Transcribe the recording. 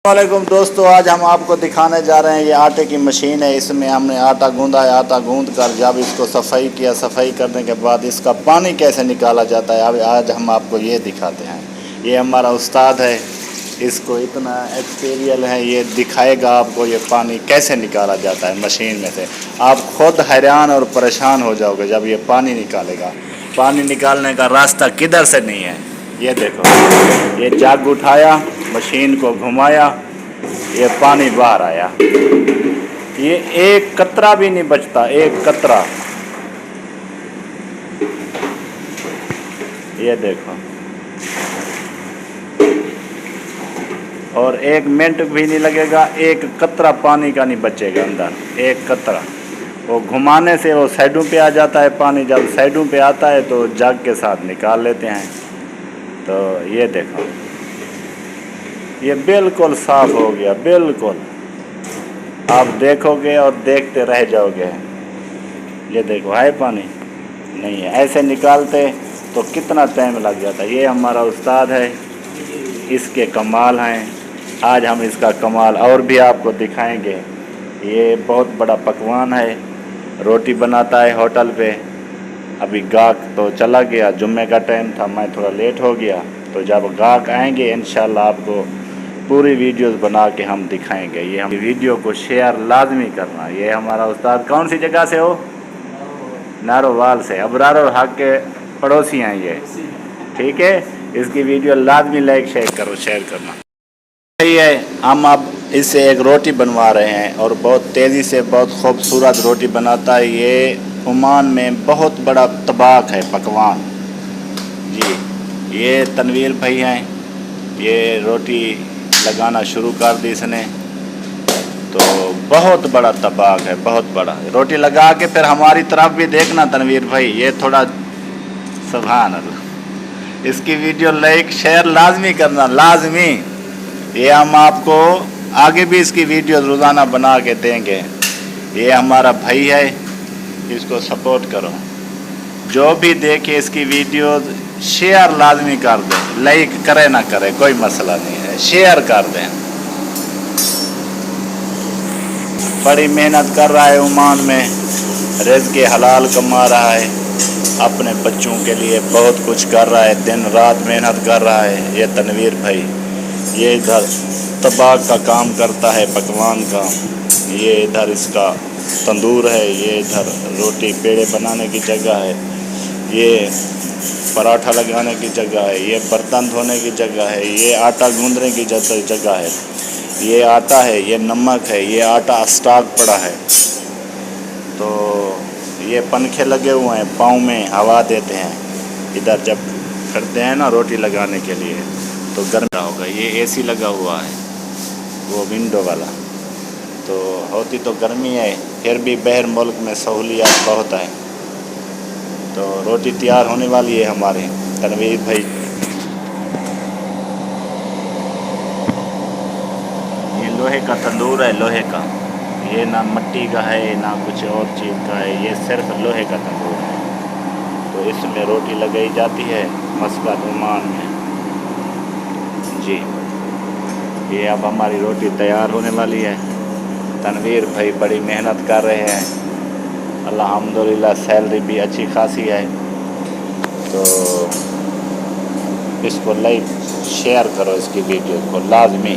वालेकुम दोस्तों, आज हम आपको दिखाने जा रहे हैं ये आटे की मशीन है। इसमें हमने आटा गूंदा है। आटा गूंद कर जब इसको सफाई किया, सफाई करने के बाद इसका पानी कैसे निकाला जाता है अब आज हम आपको ये दिखाते हैं। ये हमारा उस्ताद है, इसको इतना एक्सपीरियंस है, ये दिखाएगा आपको ये पानी कैसे निकाला जाता है मशीन में से। आप खुद हैरान और परेशान हो जाओगे जब ये पानी निकालेगा। पानी निकालने का रास्ता किधर से नहीं है। ये देखो, ये जग उठाया, मशीन को घुमाया, ये पानी बाहर आया। ये एक कतरा भी नहीं बचता, एक कतरा। ये देखो, और एक मिनट भी नहीं लगेगा, एक कतरा पानी का नहीं बचेगा अंदर, एक कतरा। वो घुमाने से वो साइडों पे आ जाता है पानी। जब साइडों पे आता है तो जग के साथ निकाल लेते हैं। तो ये देखो, ये बिल्कुल साफ हो गया, बिल्कुल। आप देखोगे और देखते रह जाओगे। ये देखो, है पानी नहीं है। ऐसे निकालते तो कितना टाइम लग जाता। ये हमारा उस्ताद है, इसके कमाल हैं। आज हम इसका कमाल और भी आपको दिखाएंगे। ये बहुत बड़ा पकवान है, रोटी बनाता है होटल पे। अभी गाहक तो चला गया, जुम्मे का टाइम था, मैं थोड़ा लेट हो गया। तो जब गाहक आएंगे इंशाल्लाह आपको पूरी वीडियोस बना के हम दिखाएंगे। ये हम वीडियो को शेयर लाजमी करना। ये हमारा उस्ताद कौन सी जगह से हो? नारोवाल से। अबरार और हक के पड़ोसी हैं ये, ठीक है। इसकी वीडियो लाजमी लाइक शेयर करना। यही है, हम अब इससे एक रोटी बनवा रहे हैं और बहुत तेज़ी से बहुत खूबसूरत रोटी बनाता है। ये ओमान में बहुत बड़ा तबाक है, पकवान जी। ये तनवीर भाई हैं, ये रोटी लगाना शुरू कर दी इसने। तो बहुत बड़ा तबाक है, बहुत बड़ा। रोटी लगा के फिर हमारी तरफ भी देखना तनवीर भाई, ये थोड़ा सुभान अल्लाह। इसकी वीडियो लाइक शेयर लाजमी करना, लाजमी। ये हम आपको आगे भी इसकी वीडियो रोज़ाना बना के देंगे। ये हमारा भाई है, इसको सपोर्ट करो। जो भी देखे इसकी वीडियो शेयर लाजमी कर दें। लाइक करे ना करे कोई मसला नहीं है, शेयर कर दें। बड़ी मेहनत कर रहा है ओमान में, रिज़्क़ हलाल कमा रहा है, अपने बच्चों के लिए बहुत कुछ कर रहा है, दिन रात मेहनत कर रहा है। ये तनवीर भाई, ये इधर तबाक का काम करता है, पकवान का। ये इधर इसका तंदूर है, ये इधर रोटी पेड़े बनाने की जगह है, ये पराठा लगाने की जगह है, ये बर्तन धोने की जगह है, ये आटा गूंदने की जगह है। ये आटा है, ये नमक है, ये आटा स्टॉक पड़ा है। तो ये पंखे लगे हुए हैं, पाँव में हवा देते हैं। इधर जब करते हैं ना रोटी लगाने के लिए तो गर्म होगा। ये एसी लगा हुआ है, वो विंडो वाला। तो होती तो गर्मी है, फिर भी बहर मुल्क में सहूलियत बहुत है। तो रोटी तैयार होने वाली है हमारे तनवीर भाई। ये लोहे का तंदूर है, लोहे का। ये ना मिट्टी का है ना कुछ और चीज़ का है, ये सिर्फ लोहे का तंदूर है। तो इसमें रोटी लगाई जाती है मस्कत ओमान में जी। ये अब हमारी रोटी तैयार होने वाली है। तनवीर भाई बड़ी मेहनत कर रहे हैं, अल्हम्दुलिल्लाह सैलरी भी अच्छी खासी है। तो इसको लाइक शेयर करो, इसकी वीडियो को लाजमी।